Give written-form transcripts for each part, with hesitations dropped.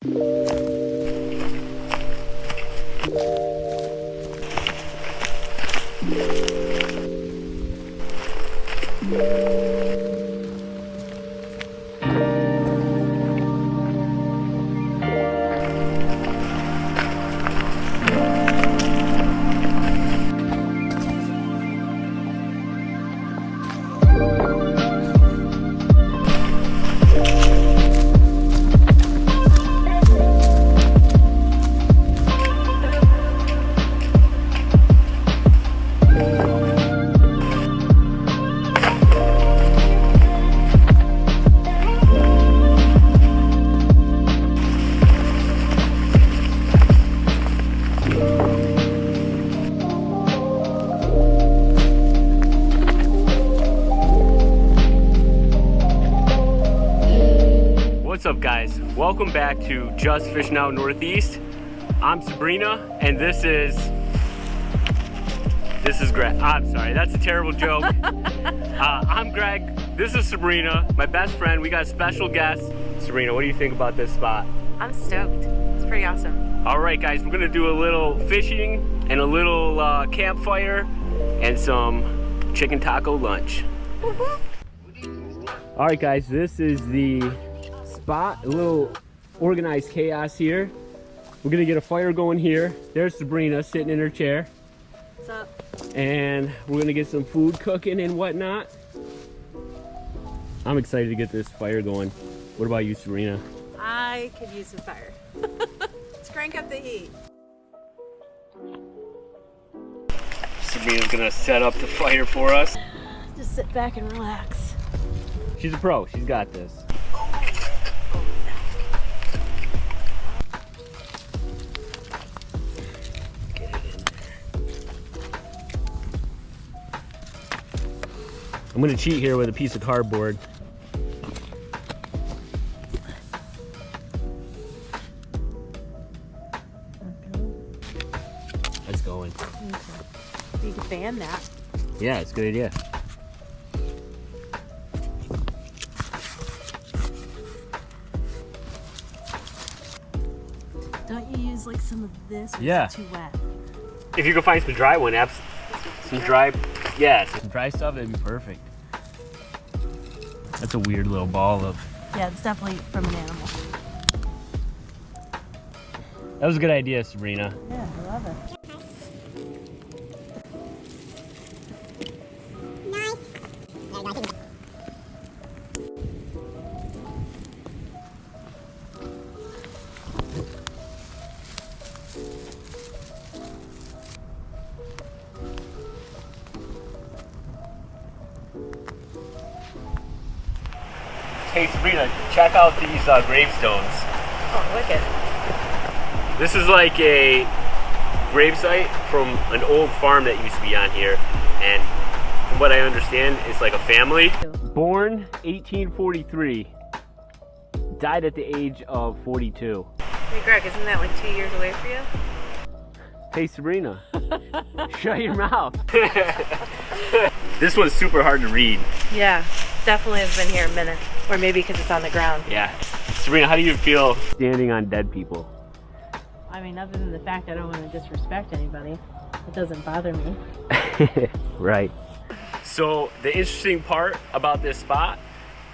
What's up, guys? Welcome back to Just Fish Now Northeast. I'm Sabrina, and this is Greg. I'm sorry, that's a terrible joke. I'm Greg. This is Sabrina, my best friend. We got a special guest. Sabrina, what do you think about this spot? I'm stoked. It's pretty awesome. All right, guys, we're gonna do a little fishing and a little campfire and some chicken taco lunch. All right, guys, this is the spot, a little organized chaos here. We're gonna get a fire going here. There's Sabrina sitting in her chair. What's up? And we're gonna get some food cooking and whatnot. I'm excited to get this fire going. What about you, Sabrina? I could use some fire. Let's crank up the heat. Sabrina's gonna set up the fire for us. Just sit back and relax. She's a pro, she's got this. I'm gonna cheat here with a piece of cardboard. That's going. You can fan that. Yeah, it's a good idea. Don't you use like some of this? Or Yeah. is it too wet? If you can find some dry one, some dry, yeah, some dry stuff, that'd be perfect. That's a weird little ball of. Yeah, it's definitely from an animal. That was a good idea, Sabrina. Yeah, I love it. Hey, Sabrina, check out these gravestones. Oh, wicked. This is like a gravesite from an old farm that used to be on here, and from what I understand, it's like a family. Born 1843, died at the age of 42. Hey, Greg, isn't that like 2 years away for you? Hey, Sabrina, shut your mouth. This one's super hard to read. Yeah, definitely has been here a minute. Or maybe because it's on the ground. Yeah. Sabrina, how do you feel standing on dead people? I mean, other than the fact I don't want to disrespect anybody, it doesn't bother me. Right. So the interesting part about this spot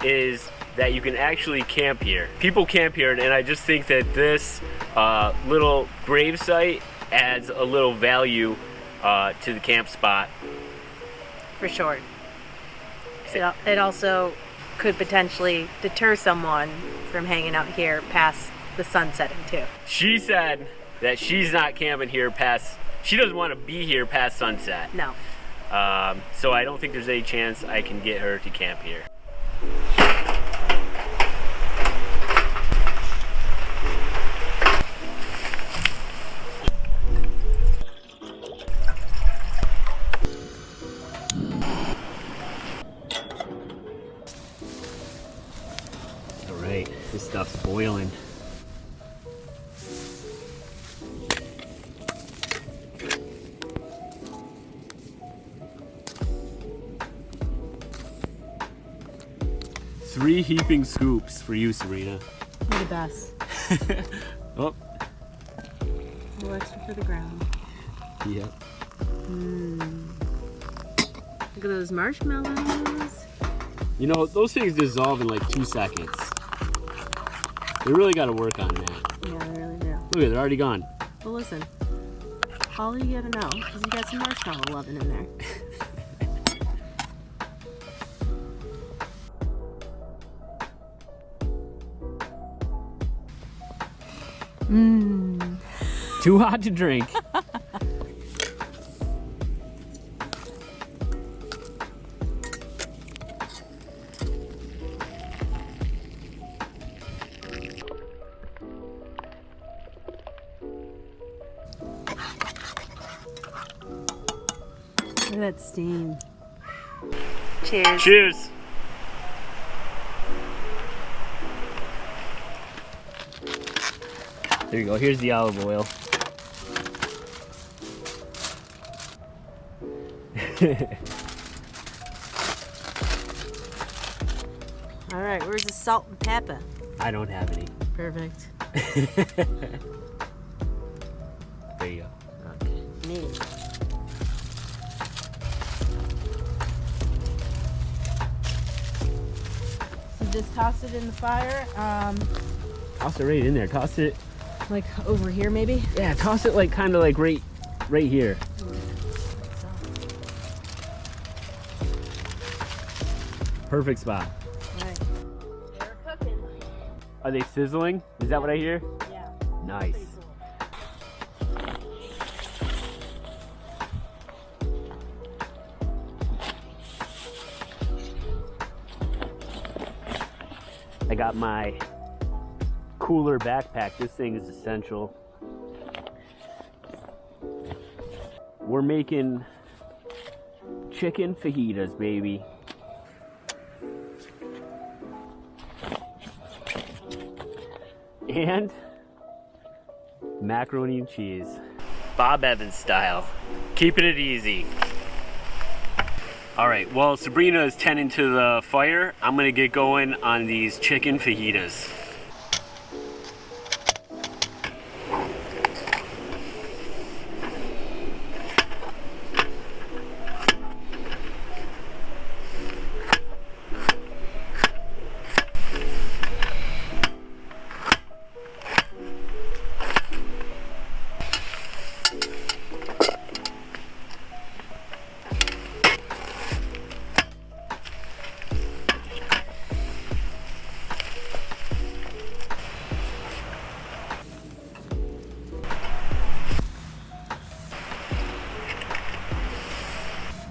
is that you can actually camp here. People camp here, and I just think that this little grave site adds a little value to the camp spot. For sure. It also could potentially deter someone from hanging out here past the sun setting too. She said that she's not camping here past, she doesn't want to be here past sunset. No. So I don't think there's any chance I can get her to camp here. All right, this stuff's boiling. Three heaping scoops for you, Sabrina. You're the best. Oh. A little extra for the ground. Yep. Look at those marshmallows. You know, those things dissolve in like 2 seconds. They really got to work on that. Yeah, they really do. Look at it, they're already gone. Well, listen. All you gotta know is you got some marshmallow loving in there. Mmm. Too hot to drink. Look at that steam. Cheers. Cheers. There you go, here's the olive oil. All right, where's the salt and pepper? I don't have any. Perfect. There you go. Okay, me. So just toss it in the fire. Toss it right in there. Toss it. Like over here, maybe. Yeah, toss it like kind of like right here. Perfect spot. Right. They're cooking. Are they sizzling? Is that what I hear? Yeah. Nice. I got my cooler backpack. This thing is essential. We're making chicken fajitas, baby. And macaroni and cheese. Bob Evans style. Keeping it easy. All right, well, Sabrina is tending to the fire. I'm gonna get going on these chicken fajitas.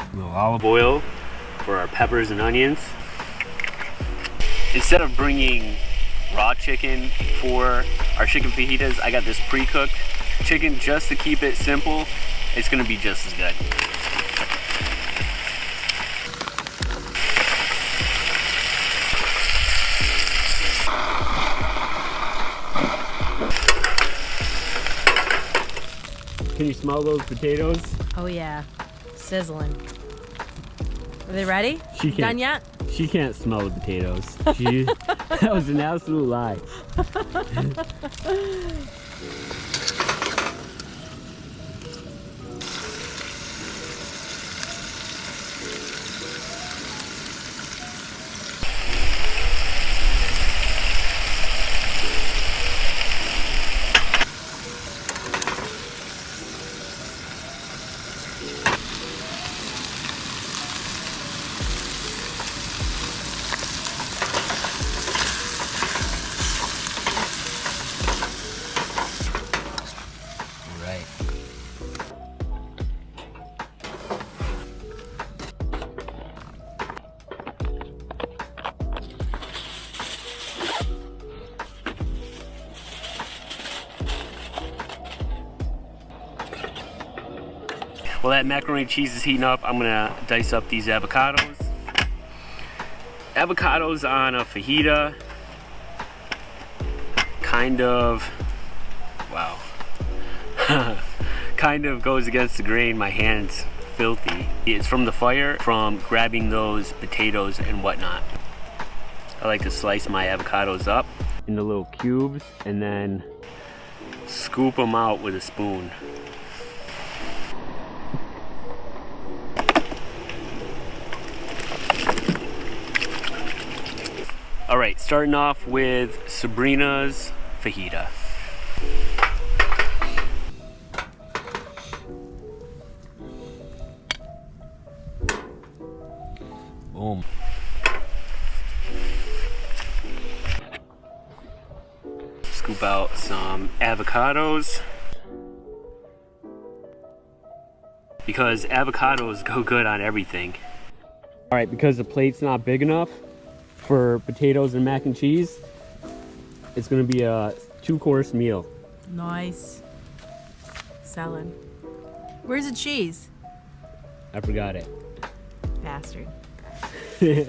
A little olive oil for our peppers and onions. Instead of bringing raw chicken for our chicken fajitas, I got this pre-cooked chicken just to keep it simple. It's gonna be just as good. Can you smell those potatoes? Oh yeah, sizzling. Are they ready? She can't. Done yet? She can't smell the potatoes. That was an absolute lie. While that macaroni and cheese is heating up, I'm gonna dice up these avocados. Avocados on a fajita, kind of, wow, kind of goes against the grain. My hand's filthy. It's from the fire, from grabbing those potatoes and whatnot. I like to slice my avocados up. into little cubes and then scoop them out with a spoon. All right, starting off with Sabrina's fajita. Boom. Scoop out some avocados because avocados go good on everything. All right, because the plate's not big enough for potatoes and mac and cheese, it's gonna be a 2-course meal. Nice. Salad. Where's the cheese? I forgot it. Bastard. She's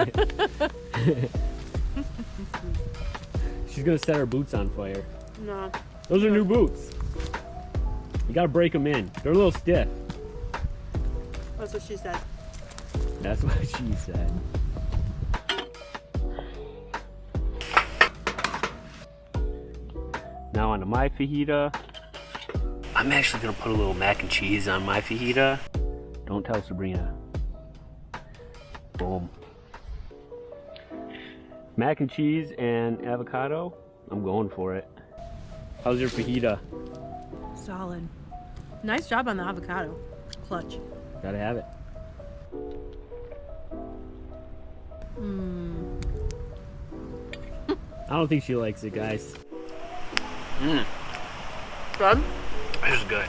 gonna set her boots on fire. No. Those are new boots. You gotta break them in. They're a little stiff. That's what she said. That's what she said. Now onto my fajita. I'm actually gonna put a little mac and cheese on my fajita. Don't tell Sabrina. Boom. Mac and cheese and avocado. I'm going for it. How's your fajita? Solid. Nice job on the avocado. Clutch. Gotta have it. I don't think she likes it, guys. Good? This is good.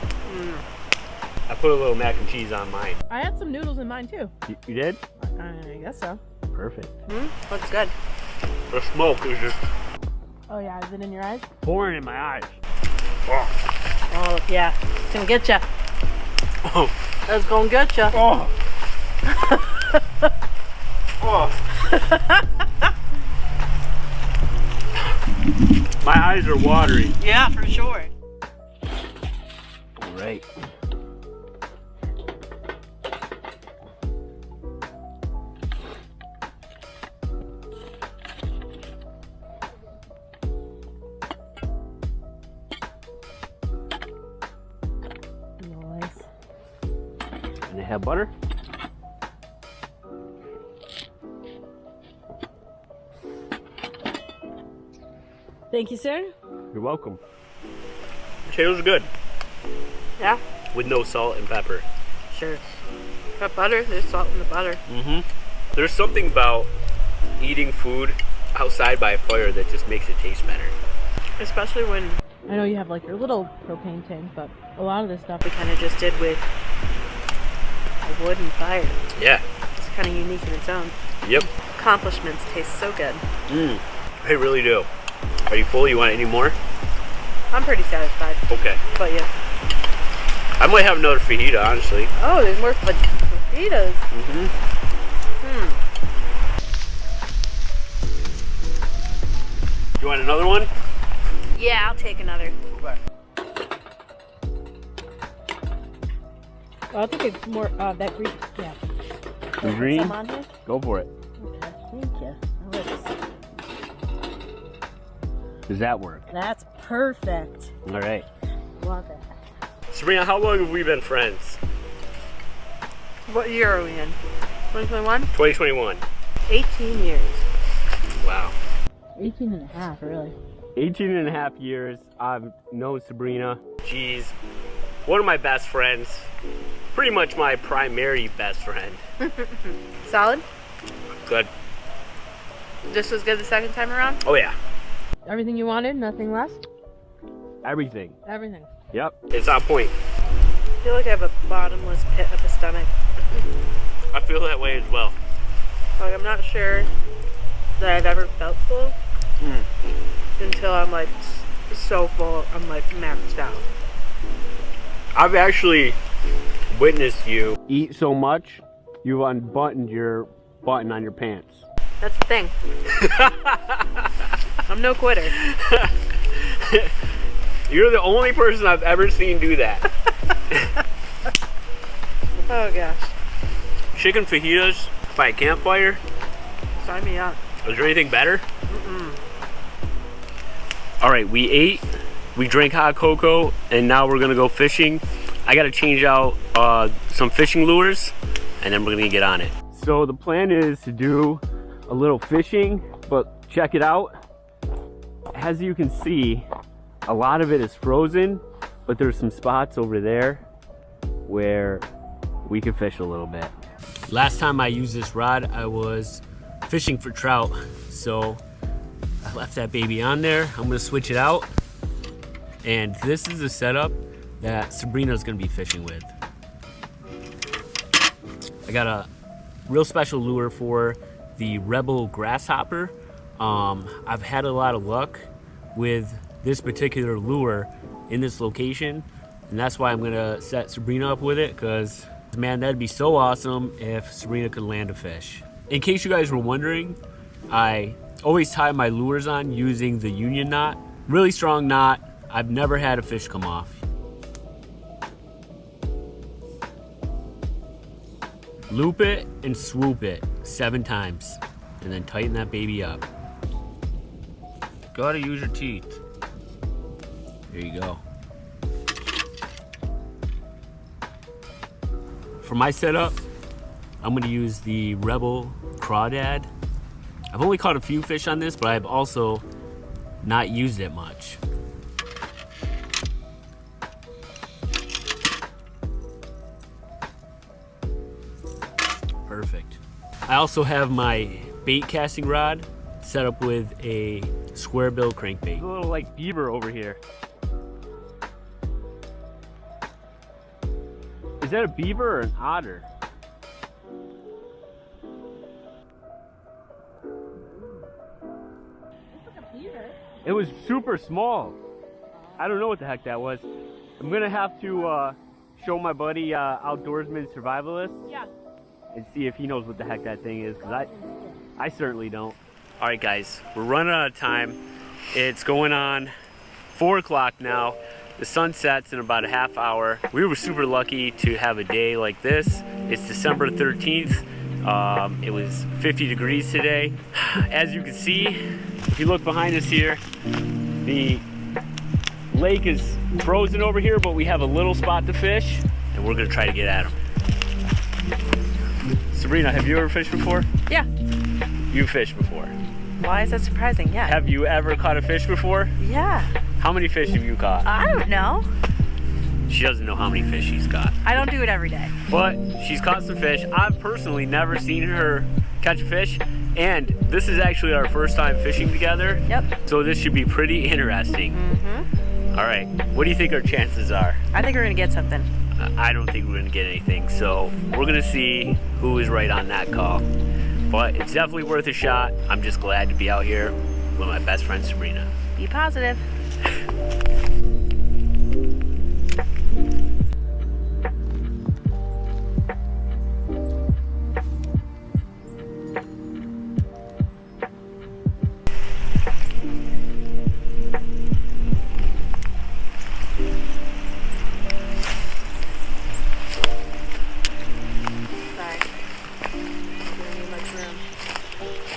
I put a little mac and cheese on mine. I had some noodles in mine too. You did? I guess so. Perfect. Looks good. The smoke is just Oh yeah, is it in your eyes? pouring in my eyes. Oh yeah, it's gonna get ya. Oh. It's gonna get ya. Oh. Oh. My eyes are watery. Yeah, for sure. All right. Nice. And they have butter. Thank you, sir. You're welcome. Potatoes are good. Yeah. With no salt and pepper. Sure. Got butter. There's salt in the butter. There's something about eating food outside by a fire that just makes it taste better. Especially when I know you have like your little propane tank, but a lot of this stuff we kind of just did with a wood and fire. Yeah. It's kind of unique in its own. Yep. Accomplishments taste so good. They really do. Are you full? You want any more? I'm pretty satisfied. Okay. But yeah. I might have another fajita, honestly. Oh, there's more fajitas. You want another one? Yeah, I'll take another. Okay. Well, I think it's more that green. Yeah. The green? Some on here? Go for it. Okay. Thank you. I like this. Does that work? That's perfect. All right. Love it. Sabrina, how long have we been friends? What year are we in? 2021? 2021. 18 years. Wow. 18 and a half, really. 18 and a half years I've known Sabrina. She's one of my best friends. Pretty much my primary best friend. Solid? Good. Just as good the second time around? Oh yeah. Everything you wanted, nothing less? Everything. Everything. Yep. It's on point. I feel like I have a bottomless pit of a stomach. I feel that way as well. Like, I'm not sure that I've ever felt full until I'm like so full, I'm like maxed out. I've actually witnessed you eat so much, you've unbuttoned your button on your pants. That's the thing. I'm no quitter. You're the only person I've ever seen do that. Oh gosh. Chicken fajitas by Campfire. Sign me up. Is there anything better? All right, we ate, we drank hot cocoa, and now we're gonna go fishing. I gotta change out some fishing lures, and then we're gonna get on it. So the plan is to do a little fishing, but check it out. As you can see, a lot of it is frozen, but there's some spots over there where we can fish a little bit. Last time I used this rod, I was fishing for trout. So I left that baby on there. I'm gonna switch it out. And this is the setup that Sabrina's gonna be fishing with. I got a real special lure for the Rebel grasshopper. I've had a lot of luck with this particular lure in this location, and that's why I'm gonna set Sabrina up with it, because man, that'd be so awesome if Sabrina could land a fish. In case you guys were wondering, I always tie my lures on using the union knot. Really strong knot. I've never had a fish come off. Loop it and swoop it 7 times, and then tighten that baby up. Gotta use your teeth. There you go. For my setup, I'm gonna use the Rebel Crawdad. I've only caught a few fish on this, but I've also not used it much. Perfect. I also have my bait casting rod set up with a square bill crankbait. There's a little like beaver over here. Is that a beaver or an otter? It was super small. I don't know what the heck that was. I'm gonna have to show my buddy Outdoorsman Survivalist. Yeah. And see if he knows what the heck that thing is, because I certainly don't. All right, guys, we're running out of time. It's going on 4 o'clock now. The sun sets in about a half hour. We were super lucky to have a day like this. It's December 13th. It was 50 degrees today. As you can see, if you look behind us here, the lake is frozen over here, but we have a little spot to fish, and we're gonna try to get at them. Sabrina, have you ever fished before? Yeah. You fished before. Why is that surprising? Yeah. Have you ever caught a fish before? Yeah. How many fish have you caught? I don't know. She doesn't know how many fish she's caught. I don't do it every day. But she's caught some fish. I've personally never seen her catch a fish, and this is actually our first time fishing together. Yep. So this should be pretty interesting. Mm-hmm. All right, what do you think our chances are? I think we're gonna get something. I don't think we're gonna get anything, so we're gonna see who is right on that call. But it's definitely worth a shot. I'm just glad to be out here with my best friend Sabrina. Be positive.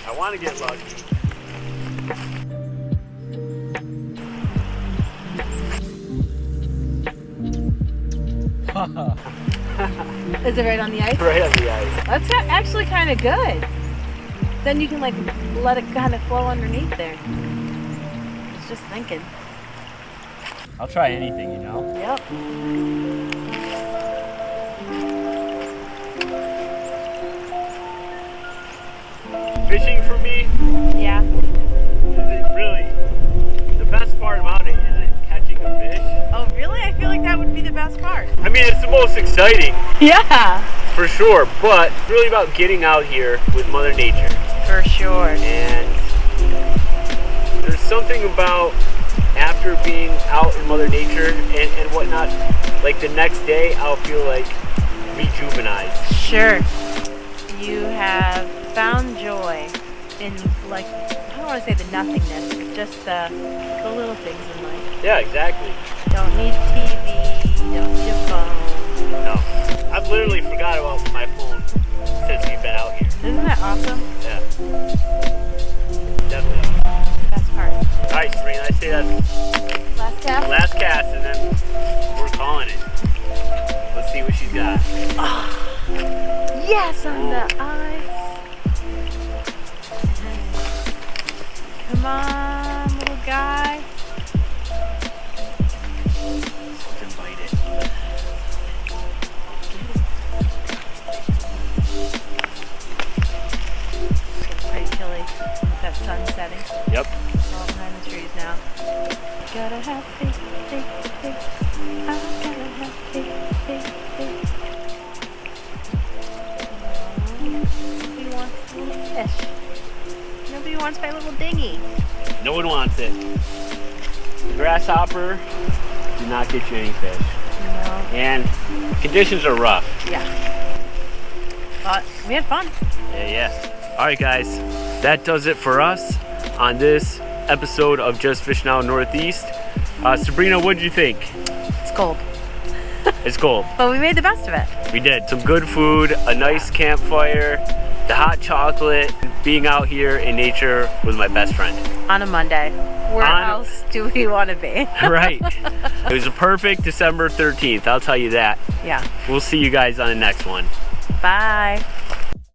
I want to get lucky. Is it right on the ice? Right on the ice. That's actually kind of good. Then you can like let it kind of flow underneath there. I was just thinking. I'll try anything, you know? Yep. Fishing for me, Yeah. isn't really, the best part about it isn't catching a fish. Oh, really? I feel like that would be the best part. I mean, it's the most exciting, Yeah. for sure, but it's really about getting out here with Mother Nature. For sure. And there's something about after being out in Mother Nature and whatnot, like the next day I'll feel like rejuvenized. Sure. You have found joy in, like, I don't want to say the nothingness, but just the little things in life. Yeah, exactly. Don't need TV, don't need a phone. No, I've literally forgot about my phone since we've been out here. Isn't that awesome? Yeah, definitely. Best part. All right, Sabrina, I say that's Last cast. last cast, and then we're calling it. Let's see what she's got. Yes, on the ice. Come on, little guy. Let's invite it. It's pretty chilly with that sun setting. Yep. All behind the trees now. Gotta have faith, faith, faith. I gotta have faith, faith, faith. Nobody wants a little fish. Nobody wants my little dinghy. No one wants it. The grasshopper did not get you any fish. No. And conditions are rough. Yeah. But we had fun. Yeah. All right, guys, that does it for us on this episode of Just Fish Now Northeast. Sabrina, what did you think? It's cold. It's cold. But we made the best of it. We did. Some good food, a nice campfire, the hot chocolate, being out here in nature with my best friend. On a Monday. Where else do we want to be? Right. It was a perfect December 13th, I'll tell you that. Yeah. We'll see you guys on the next one. Bye.